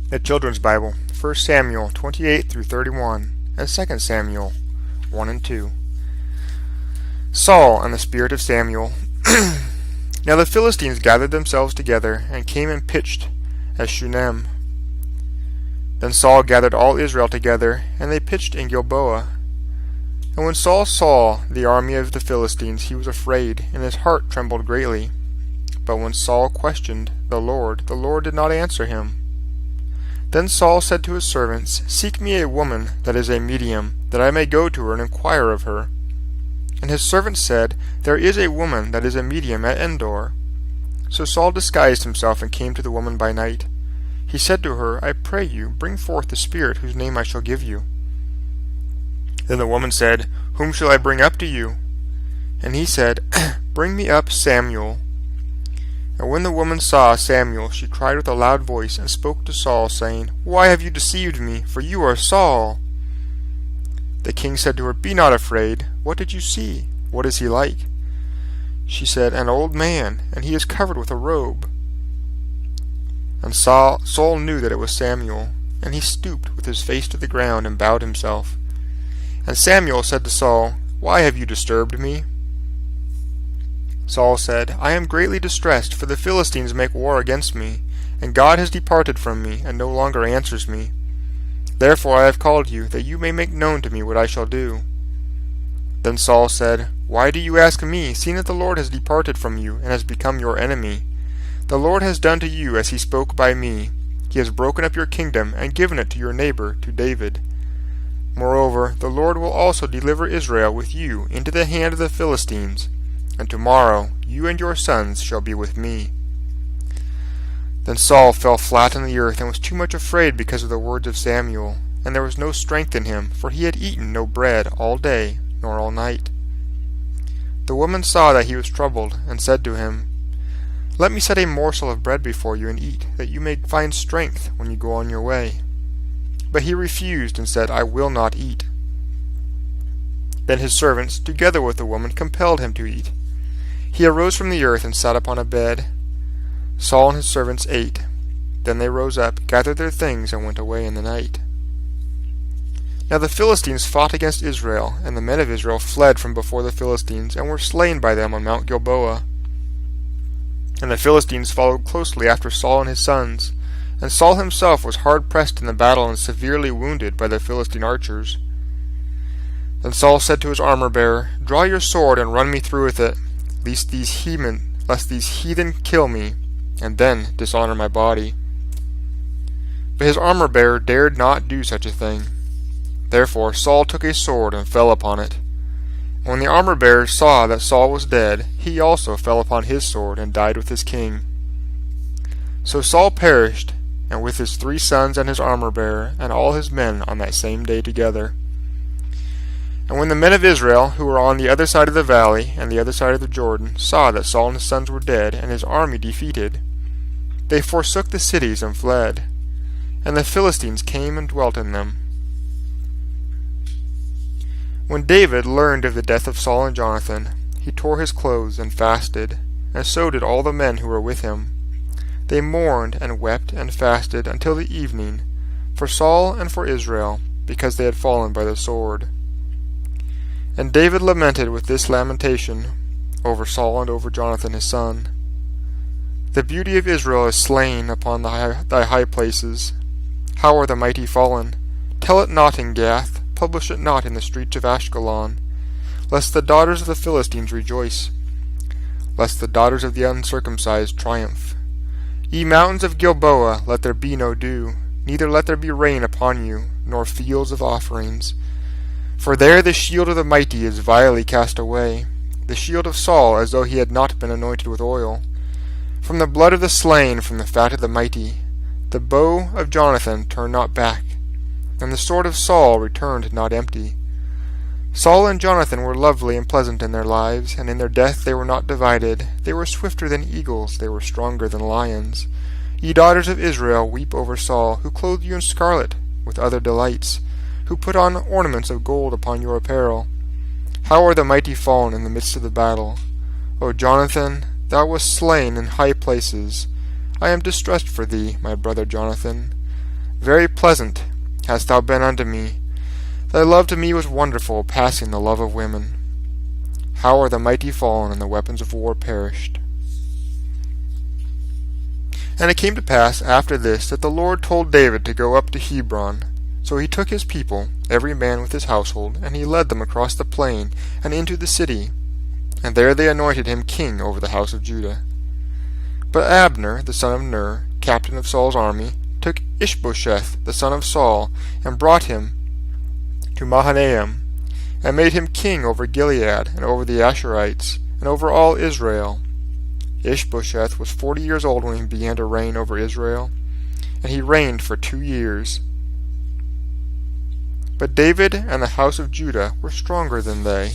The Children's Bible, 1 Samuel 28 through 31, and 2 Samuel 1 and 2. Saul and the Spirit of Samuel. Now the Philistines gathered themselves together, and came and pitched at Shunem. Then Saul gathered all Israel together, and they pitched in Gilboa. And when Saul saw the army of the Philistines, he was afraid, and his heart trembled greatly. But when Saul questioned the Lord did not answer him. Then Saul said to his servants, Seek me a woman that is a medium, that I may go to her and inquire of her. And his servants said, There is a woman that is a medium at Endor. So Saul disguised himself and came to the woman by night. He said to her, I pray you, bring forth the spirit whose name I shall give you. Then the woman said, Whom shall I bring up to you? And he said, Bring me up Samuel. And when the woman saw Samuel, she cried with a loud voice, and spoke to Saul, saying, Why have you deceived me? For you are Saul. The king said to her, Be not afraid. What did you see? What is he like? She said, An old man, and he is covered with a robe. And Saul knew that it was Samuel, and he stooped with his face to the ground and bowed himself. And Samuel said to Saul, Why have you disturbed me? Saul said, I am greatly distressed, for the Philistines make war against me, and God has departed from me, and no longer answers me. Therefore I have called you, that you may make known to me what I shall do. Then Saul said, Why do you ask me, seeing that the Lord has departed from you, and has become your enemy? The Lord has done to you as he spoke by me. He has broken up your kingdom, and given it to your neighbor, to David. Moreover, the Lord will also deliver Israel with you into the hand of the Philistines, and tomorrow you and your sons shall be with me. Then Saul fell flat on the earth, and was too much afraid because of the words of Samuel, and there was no strength in him, for he had eaten no bread all day nor all night. The woman saw that he was troubled, and said to him, Let me set a morsel of bread before you, and eat, that you may find strength when you go on your way. But he refused, and said, I will not eat. Then his servants, together with the woman, compelled him to eat. He arose from the earth and sat upon a bed. Saul and his servants ate. Then they rose up, gathered their things, and went away in the night. Now the Philistines fought against Israel, and the men of Israel fled from before the Philistines, and were slain by them on Mount Gilboa. And the Philistines followed closely after Saul and his sons, and Saul himself was hard pressed in the battle and severely wounded by the Philistine archers. Then Saul said to his armor-bearer, Draw your sword and run me through with it, lest these heathen kill me, and then dishonor my body. But his armor-bearer dared not do such a thing. Therefore Saul took a sword and fell upon it. And when the armor-bearer saw that Saul was dead, he also fell upon his sword and died with his king. So Saul perished, and with his 3 sons and his armor-bearer, and all his men on that same day together. And when the men of Israel, who were on the other side of the valley, and the other side of the Jordan, saw that Saul and his sons were dead, and his army defeated, they forsook the cities and fled. And the Philistines came and dwelt in them. When David learned of the death of Saul and Jonathan, he tore his clothes and fasted, and so did all the men who were with him. They mourned and wept and fasted until the evening, for Saul and for Israel, because they had fallen by the sword. And David lamented with this lamentation over Saul and over Jonathan his son. The beauty of Israel is slain upon thy high places. How are the mighty fallen? Tell it not in Gath, publish it not in the streets of Ashkelon, lest the daughters of the Philistines rejoice, lest the daughters of the uncircumcised triumph. Ye mountains of Gilboa, let there be no dew, neither let there be rain upon you, nor fields of offerings. For there the shield of the mighty is vilely cast away, the shield of Saul as though he had not been anointed with oil. From the blood of the slain, from the fat of the mighty, the bow of Jonathan turned not back, and the sword of Saul returned not empty. Saul and Jonathan were lovely and pleasant in their lives, and in their death they were not divided. They were swifter than eagles, they were stronger than lions. Ye daughters of Israel, weep over Saul, who clothed you in scarlet with other delights, who put on ornaments of gold upon your apparel. How are the mighty fallen in the midst of the battle? O Jonathan, thou wast slain in high places. I am distressed for thee, my brother Jonathan. Very pleasant hast thou been unto me. Thy love to me was wonderful, passing the love of women. How are the mighty fallen, and the weapons of war perished? And it came to pass after this, that the Lord told David to go up to Hebron. So he took his people, every man with his household, and he led them across the plain, and into the city. And there they anointed him king over the house of Judah. But Abner, the son of Ner, captain of Saul's army, took Ishbosheth, the son of Saul, and brought him to Mahanaim, and made him king over Gilead, and over the Asherites, and over all Israel. Ishbosheth was 40 years old when he began to reign over Israel, and he reigned for 2 years. But David and the house of Judah were stronger than they,